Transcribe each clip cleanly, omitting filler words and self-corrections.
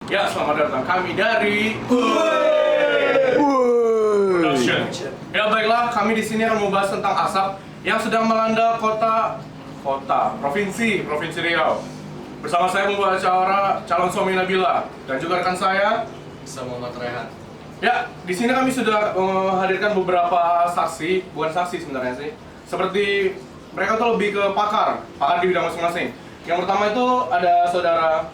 Ya, selamat datang kami dari Production. Ya baiklah, kami di sini akan membahas tentang asap yang sedang melanda provinsi Riau. Bersama saya membawa acara calon suami Nabila dan juga rekan saya Muhammad Rehan. Ya, di sini kami sudah menghadirkan beberapa saksi, bukan saksi sebenarnya sih. Seperti mereka tuh lebih ke pakar di bidang masing-masing. Yang pertama itu ada saudara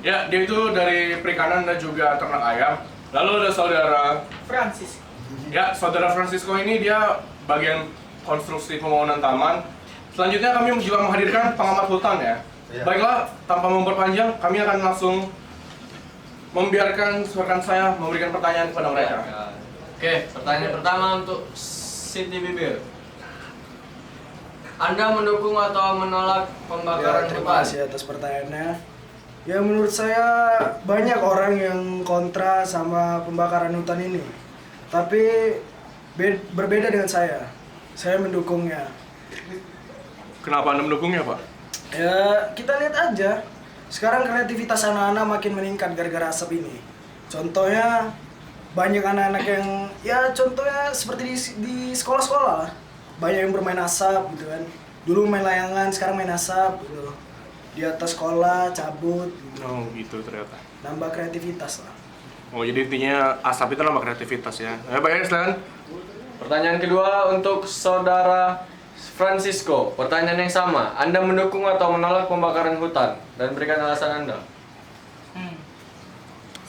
Ya, dia itu dari perikanan dan juga ternak ayam. Lalu ada saudara Francis. Ya, saudara Francisco ini dia bagian konstruksi pembangunan taman. Selanjutnya kami juga menghadirkan pengamat hutan ya. Baiklah, tanpa memperpanjang, kami akan langsung membiarkan rekan saya memberikan pertanyaan kepada mereka. Oke, pertanyaan pertama untuk Siti Bibir. Anda mendukung atau menolak pembakaran Terima hutan? kasih atas pertanyaannya. Ya menurut saya banyak orang yang kontra sama pembakaran hutan ini. Tapi berbeda dengan saya. Saya mendukungnya. Kenapa Anda mendukungnya, Pak? Ya kita lihat aja. Sekarang kreativitas anak-anak makin meningkat gara-gara asap ini. Contohnya banyak anak-anak yang ya contohnya seperti di sekolah-sekolah lah. Banyak yang bermain asap gitu kan. Dulu main layangan, sekarang main asap gitu. Di atas sekolah, cabut gitu. Oh, gitu ternyata. Nambah kreativitas lah. Oh, jadi intinya asap itu nambah kreativitas ya. Ya, baiknya silakan. Pertanyaan kedua untuk saudara Francisco. Pertanyaan yang sama. Anda mendukung atau menolak pembakaran hutan? Dan berikan alasan Anda.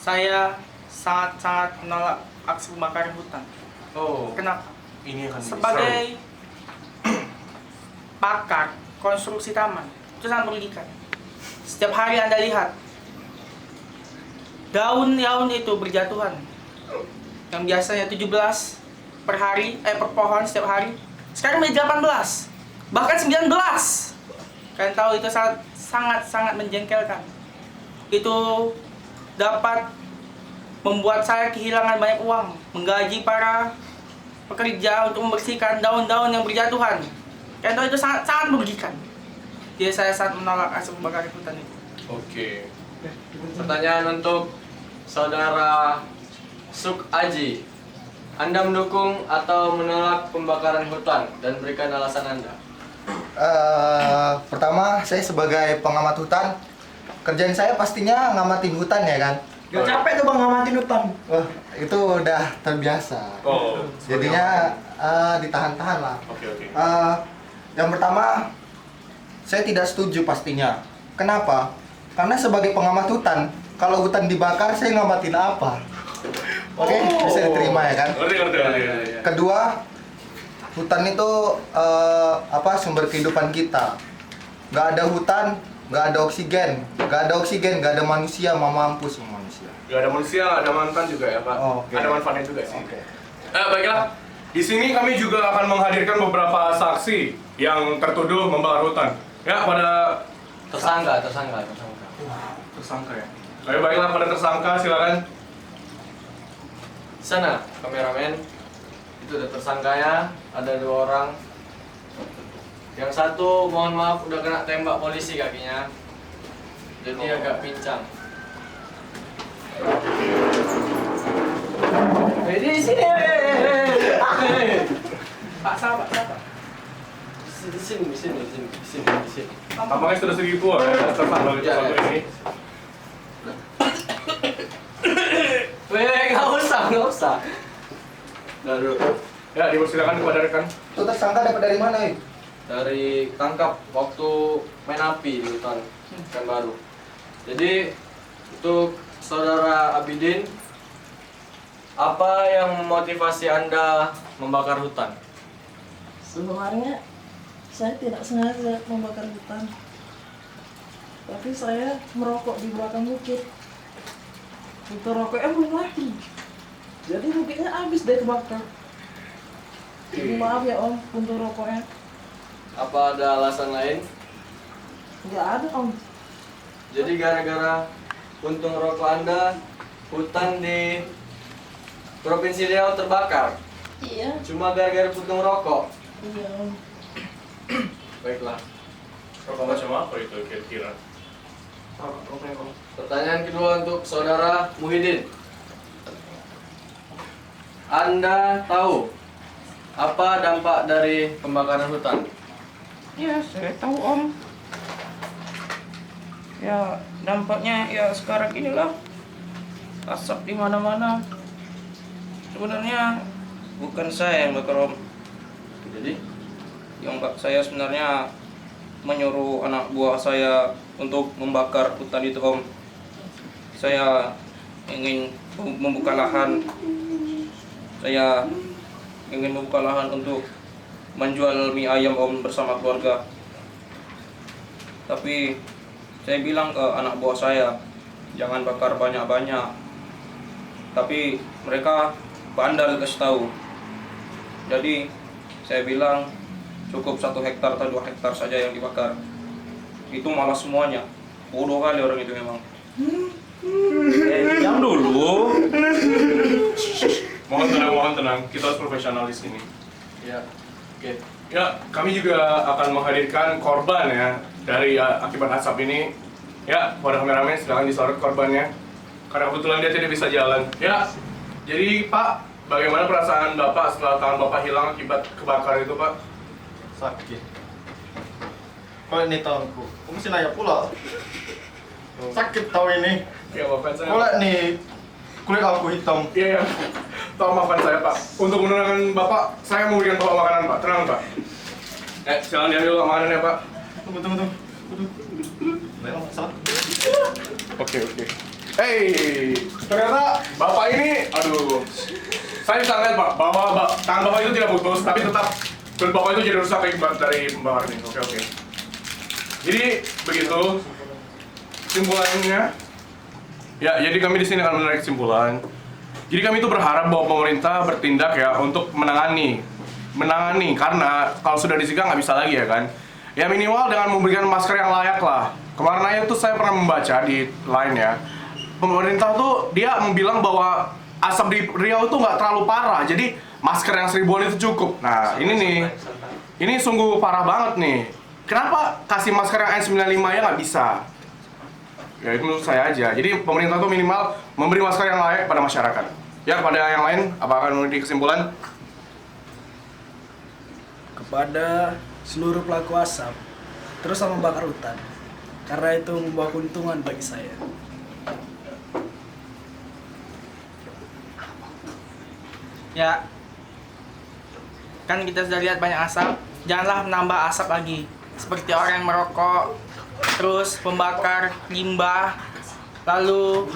Saya sangat-sangat menolak aksi pembakaran hutan. Oh, Kenapa? Ini akan Sebagai pakar konstruksi taman, itu sangat merugikan. Setiap hari Anda lihat, daun-daun itu berjatuhan. Yang biasanya 17 per hari, per pohon setiap hari, sekarang menjadi 18, bahkan 19. Kalian tahu itu sangat menjengkelkan. Itu dapat membuat saya kehilangan banyak uang, menggaji para pekerja untuk membersihkan daun-daun yang berjatuhan. Kalian tahu itu sangat merugikan. Jadi saya sangat menolak asap pembakaran hutan itu. oke. Pertanyaan untuk saudara Suk Aji. Anda mendukung atau menolak pembakaran hutan? Dan berikan alasan Anda. Pertama, saya sebagai pengamat hutan, kerjaan saya pastinya ngamatin hutan ya kan. Gak capek tuh bang ngamatin hutan. Wah, itu udah terbiasa. Oh, Jadinya ditahan-tahan lah. Oke. Yang pertama, saya tidak setuju pastinya. Kenapa? Karena sebagai pengamat hutan, kalau hutan dibakar, saya ngamatin apa? Oke, bisa diterima ya kan? Ngerti. Kedua, hutan itu sumber kehidupan kita. Nggak ada hutan, nggak ada oksigen. Nggak ada manusia, mau mampus semua manusia. Gak ada manusia, gak ada mantan juga ya, Pak. Oh, oke. Ada manfaatnya juga sih. Oke. Baiklah, di sini kami juga akan menghadirkan beberapa saksi yang tertuduh membakar hutan. Ya, pada Tersangka. tersangka ya. Baiklah, pada tersangka silakan. Sana, kameramen. Itu udah tersangkanya, ada 2 orang. Yang satu, mohon maaf, udah kena tembak polisi kakinya. Jadi agak pincang. Jadi sini. Pak sahabat. Di sini. Tampaknya sudah segitu ya, tersangka itu Ya, satu ya. ini. Nggak usah. Lalu Ya, dipersilakan kepada rekan. Itu tersangka dapat dari mana, ya? dari tangkap waktu main api di hutan baru. Jadi untuk saudara Abidin, apa yang memotivasi Anda membakar hutan? Sebenarnya saya tidak sengaja membakar hutan, tapi saya merokok di belakang bukit. Untuk rokoknya belum mati, jadi bukitnya habis deh kebakar. Jadi maaf ya om, untuk rokoknya Apa ada alasan lain? nggak ada om. Jadi gara-gara puntung rokok Anda, hutan di Provinsi Riau terbakar. Iya, Cuma gara-gara puntung rokok. iya om. Baiklah. Rokok macam apa itu kira-kira? Pertanyaan kedua untuk saudara Muhyiddin. Anda tahu apa dampak dari pembakaran hutan? Ya, saya tahu Om. Ya, dampaknya ya sekarang inilah asap di mana-mana. Sebenarnya bukan saya yang bakar Om. Jadi, Yang saya sebenarnya menyuruh anak buah saya untuk membakar hutan itu Om. Saya ingin membuka lahan. Saya ingin membuka lahan untuk menjual mie ayam Om bersama keluarga. Tapi saya bilang ke anak buah saya, jangan bakar banyak-banyak. Tapi mereka bandel kasih tahu. Jadi saya bilang cukup 1 hektar atau 2 hektar saja yang dibakar. Itu malah semuanya. Bodoh kali orang itu memang. Diam dulu. Mohon tenang. Kita harus profesional di sini. ya, oke. Ya, kami juga akan menghadirkan korban ya dari akibat asap ini. Ya, pada kameramen silakan disorot korbannya. Karena kebetulan dia tidak bisa jalan. Ya, jadi Pak, bagaimana perasaan Bapak setelah tangan Bapak hilang akibat kebakaran itu, Pak? Sakit. Kok ini tanganku? Aku mesti nanya pula. Sakit tau ini. Ya, maafkan saya. Kok nih kulit aku hitam. Iya, ya. Tolong maafkan saya, Pak. Untuk menenangkan Bapak, saya memberikan Bapak makanan, Pak. Tenang, Pak. Silakan diambil makanannya, Pak. Tunggu. Memang salah. Oke. Hey, ternyata Bapak ini, aduh, saya bisa lihat Pak, bahwa tangan Bapak itu tidak putus, tapi tetap kulit Bapak itu jadi rusak akibat dari pembakaran ini. Oke. Jadi begitu kesimpulannya. Ya, jadi kami di sini akan menarik kesimpulan. Jadi kami itu berharap bahwa pemerintah bertindak ya untuk menangani, karena kalau sudah dicegah nggak bisa lagi ya kan. Ya minimal dengan memberikan masker yang layak lah. Kemarin aja tuh saya pernah membaca di line ya. Pemerintah tuh dia bilang bahwa asap di Riau itu nggak terlalu parah, jadi masker yang 1000-an itu cukup. Nah ini nih, ini sungguh parah banget nih. Kenapa kasih masker yang N95 ya nggak bisa? Ya itu menurut saya aja. Jadi pemerintah tuh minimal memberi masker yang layak pada masyarakat. Ya kepada yang lain, apa akan menjadi kesimpulan? Kepada seluruh pelaku asap, terus sama bakar hutan. Karena itu membawa keuntungan bagi saya. Ya, kan kita sudah lihat banyak asap. Janganlah menambah asap lagi. Seperti orang yang merokok, terus membakar limbah, lalu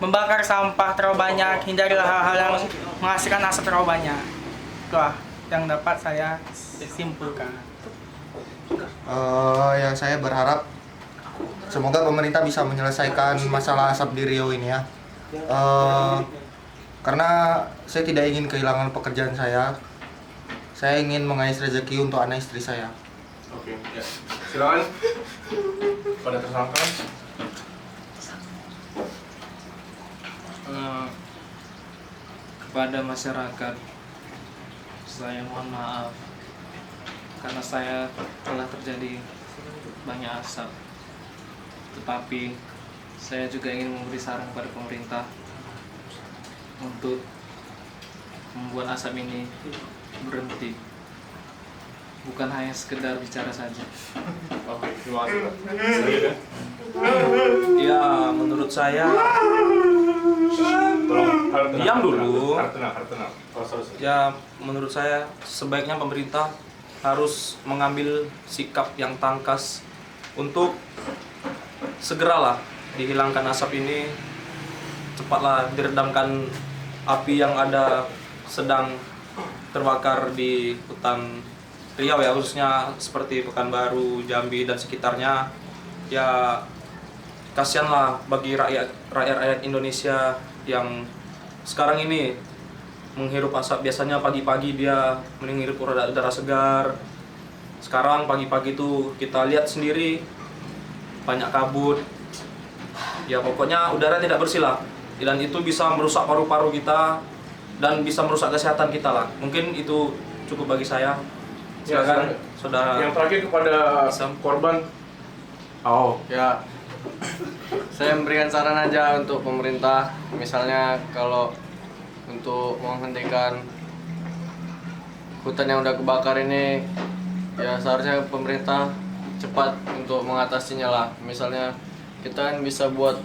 membakar sampah terlalu banyak. Hindarilah hal-hal yang menghasilkan asap terlalu banyak. Itulah yang dapat saya simpulkan. Ya saya berharap semoga pemerintah bisa menyelesaikan masalah asap di Riau ini ya. Karena saya tidak ingin kehilangan pekerjaan saya. Saya ingin mengais rezeki untuk anak istri saya. Oke, ya. Silakan. Pada tersangka. Kepada masyarakat, saya mohon maaf karena saya telah terjadi banyak asap. Tetapi saya juga ingin memberi saran kepada pemerintah untuk membuat asap ini berhenti, bukan hanya sekedar bicara saja. Oke, terima kasih. Pak. Ya, menurut saya, Tolong, harap tenang. Diam dulu. Harap tenang. ya menurut saya sebaiknya pemerintah harus mengambil sikap yang tangkas untuk segeralah dihilangkan asap ini, cepatlah diredamkan api yang ada sedang terbakar di hutan Riau ya, khususnya seperti Pekanbaru, Jambi dan sekitarnya. Ya kasihanlah bagi rakyat Indonesia yang sekarang ini menghirup asap. Biasanya pagi-pagi dia menghirup udara segar. Sekarang pagi-pagi itu kita lihat sendiri banyak kabut. Ya pokoknya udara tidak bersih lah. Dan itu bisa merusak paru-paru kita dan bisa merusak kesehatan kita lah. Mungkin itu cukup bagi saya. Silakan saudara. Yang terakhir kepada Isam. korban. Oh, Ya, Saya memberikan saran aja untuk pemerintah, misalnya kalau untuk menghentikan hutan yang udah kebakar ini, ya seharusnya pemerintah cepat untuk mengatasinya lah. Misalnya kita kan bisa buat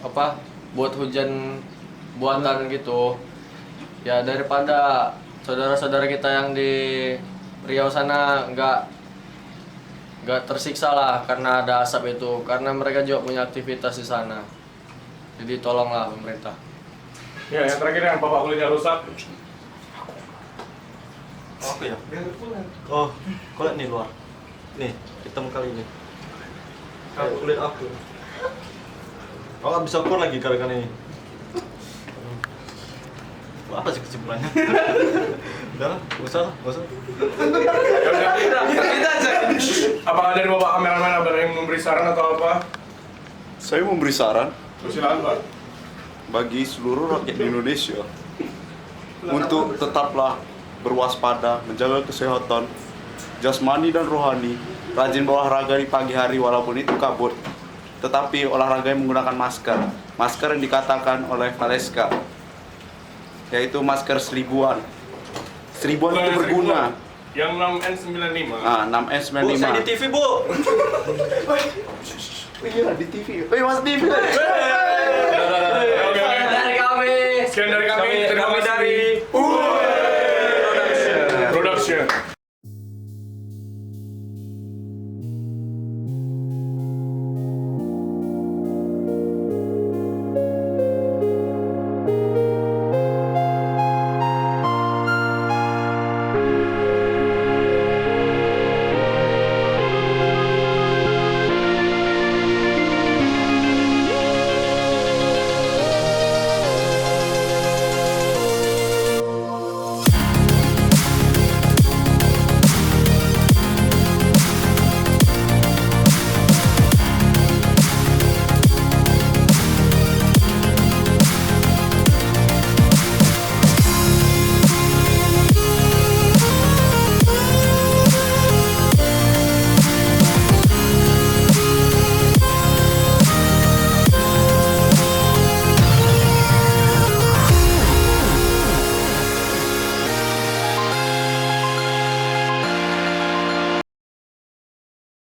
apa? Buat hujan buatan gitu. Ya daripada saudara-saudara kita yang di Riau sana nggak tersiksa lah karena ada asap itu, karena mereka juga punya aktivitas di sana. Jadi tolonglah pemerintah. Ya, yang terakhir yang bapak kulitnya rusak. Apa ya? Oh, kulit nih luar. Nih, hitam kali ini. Kayak kulit aku. Oh, nggak bisa ukur lagi gara-gara ini. Apa sih kesimpulannya? Udah lah, nggak usah. Kita aja. Apakah dari bapak kameramen ada yang memberi saran atau apa? Saya memberi saran Silakan Pak. bagi seluruh rakyat di Indonesia untuk tetaplah berwaspada, menjaga kesehatan jasmani dan rohani, rajin berolahraga di pagi hari walaupun itu kabut, tetapi olahraga yang menggunakan masker yang dikatakan oleh Valeska, yaitu masker seribuan itu berguna. Yang 6N95. 6S95. Bu, saya di TV, Bu. Iya, di TV. Mas TV. Dari kami. Sekian dari kami. Terima kasih.